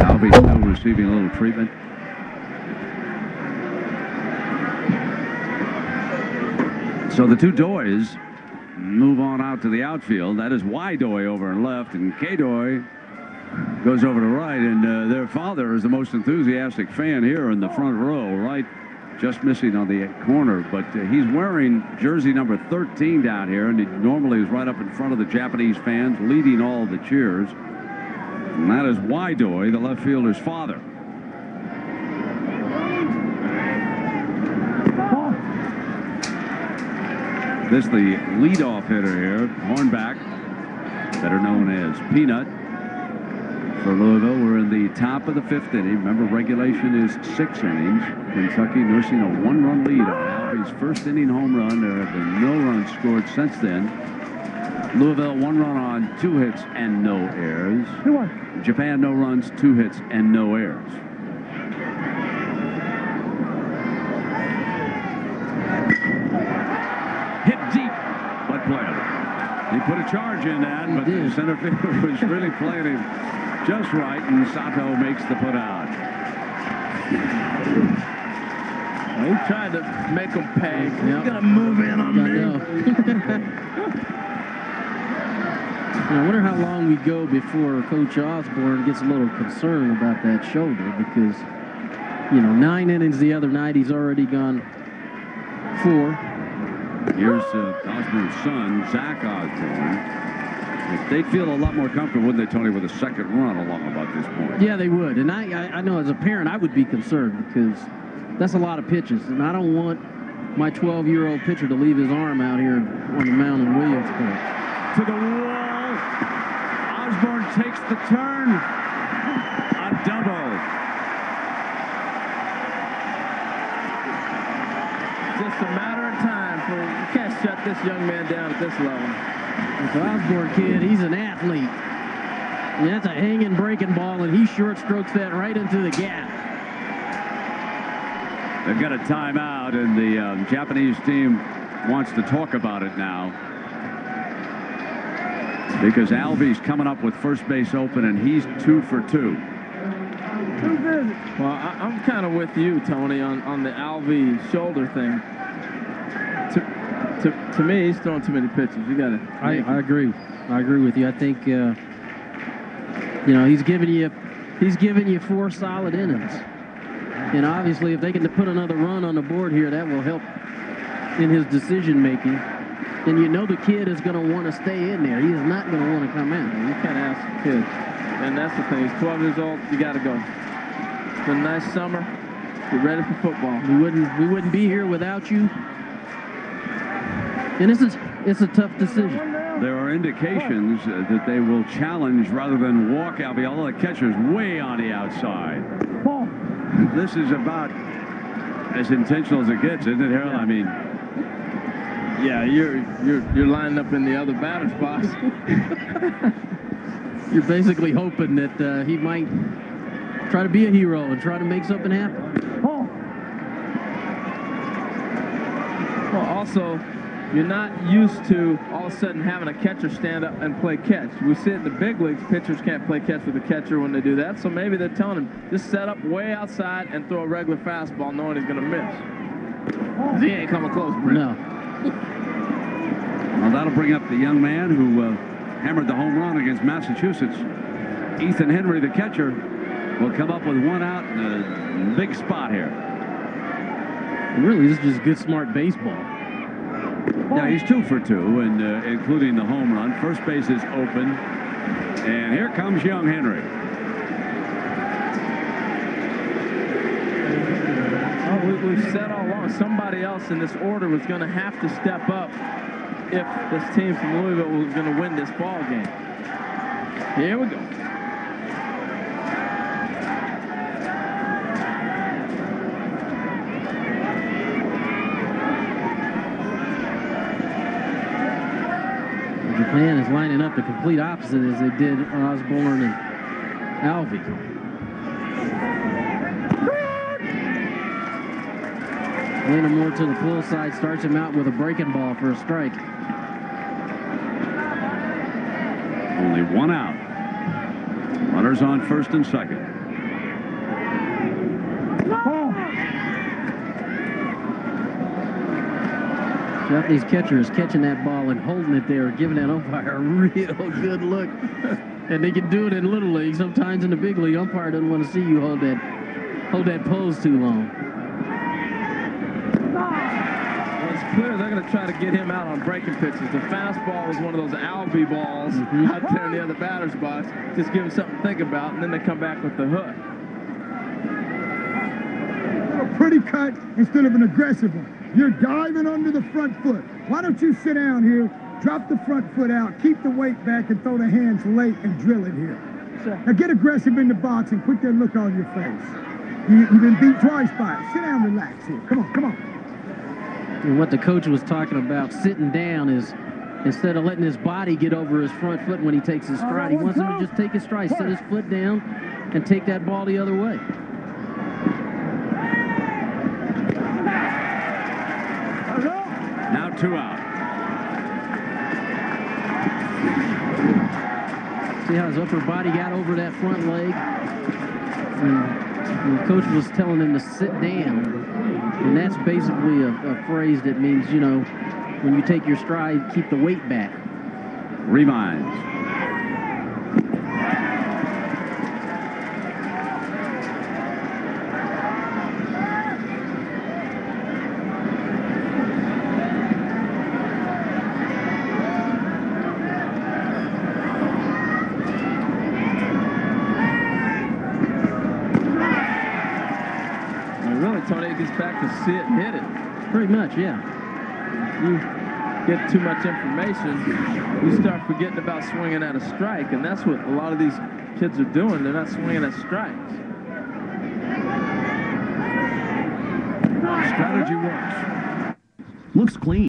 Alvey still receiving a little treatment. So the two Doys move on out to the outfield. That is Y-Doy over and left, and K-Doy goes over to right, and their father is the most enthusiastic fan here in the front row, right? Just missing on the corner, but he's wearing jersey number 13 down here, and he normally is right up in front of the Japanese fans, leading all the cheers. And that is Y-Doy, the left fielder's father. This the leadoff hitter here, Hornback, better known as Peanut. For Louisville, we're in the top of the 5th inning. Remember, regulation is 6 innings. Kentucky nursing a 1-run lead on Alvey's first inning home run. There have been no runs scored since then. Louisville 1 run on 2 hits and no errors. Japan no runs, 2 hits and no errors. Hit deep, but playable. He put a charge in that, but the center fielder was really playing it just right, and Sato makes the put out. Well, he tried to make him pay. Yep. He's going to move in on me. I wonder how long we go before Coach Osborne gets a little concerned about that shoulder, because, you know, 9 innings the other night, he's already gone 4. Here's Osborne's son, Zach Osborne. They'd feel a lot more comfortable, wouldn't they, Tony, with a second run along about this point? Yeah, they would. And I know as a parent, I would be concerned, because that's a lot of pitches. And I don't want my 12-year-old pitcher to leave his arm out here on the mound in Williamsport. To the wall. Osborne takes the turn. A double. Just a matter of time for you can't shut this young man down at this level. This Osborne kid, he's an athlete. And that's a hanging breaking ball, and he short strokes that right into the gap. They've got a timeout, and the Japanese team wants to talk about it now, because Alvey's coming up with first base open, and he's 2 for 2. Well, I'm kind of with you, Tony, on the Alvey shoulder thing. To me, he's throwing too many pitches. You got to. I agree. I agree with you. I think you know, he's giving you 4 solid innings, and obviously, if they can put another run on the board here, that will help in his decision making. And you know the kid is going to want to stay in there. He is not going to want to come out. You can't ask the kid, and that's the thing. He's 12 years old. You got to go. It's been a nice summer. Get ready for football. We wouldn't be here without you. And it's a tough decision. There are indications that they will challenge rather than walk Alvey, although the catcher's way on the outside. This is about as intentional as it gets, isn't it, Harold? Yeah. I mean, yeah, you're lining up in the other batter's box. You're basically hoping that he might try to be a hero and try to make something happen. Well, also, you're not used to all of a sudden having a catcher stand up and play catch. We see it in the big leagues, pitchers can't play catch with a catcher when they do that, so maybe they're telling him, just set up way outside and throw a regular fastball knowing he's going to miss. He ain't coming close, Brent. No. Well, that'll bring up the young man who hammered the home run against Massachusetts. Ethan Henry, the catcher, will come up with 1 out in a big spot here. And really, this is just good, smart baseball. Yeah, he's 2 for 2, and including the home run. First base is open, and here comes young Henry. We've said all along, somebody else in this order was going to have to step up if this team from Louisville was going to win this ball game. Here we go. Japan is lining up the complete opposite as they did Osborne and Alvey. Leaning more to the pull side, starts him out with a breaking ball for a strike. Only one out. Runners on first and second. Japanese catcher is catching that ball and holding it there, giving that umpire a real good look. And they can do it in Little League. Sometimes in the big league, umpire doesn't want to see you hold that pose too long. Well, it's clear they're going to try to get him out on breaking pitches. The fastball was one of those Albee balls out there in the other batter's box. Just give him something to think about, and then they come back with the hook. A pretty cut instead of an aggressive one. You're diving under the front foot. Why don't you sit down here, drop the front foot out, keep the weight back, and throw the hands late and drill it here. Now get aggressive in the box and put that look on your face. You've been beat twice by it. Sit down, relax here. Come on, come on. And what the coach was talking about, sitting down, is instead of letting his body get over his front foot when he takes his stride, he wants him to just take his stride, set his foot down, and take that ball the other way. Now 2 out. See how his upper body got over that front leg? And the coach was telling him to sit down. And that's basically a phrase that means, you know, when you take your stride, keep the weight back. Reminds. Tony gets back to see it and hit it. Pretty much, yeah. You get too much information, you start forgetting about swinging at a strike, and that's what a lot of these kids are doing. They're not swinging at strikes. Strategy works. Looks clean.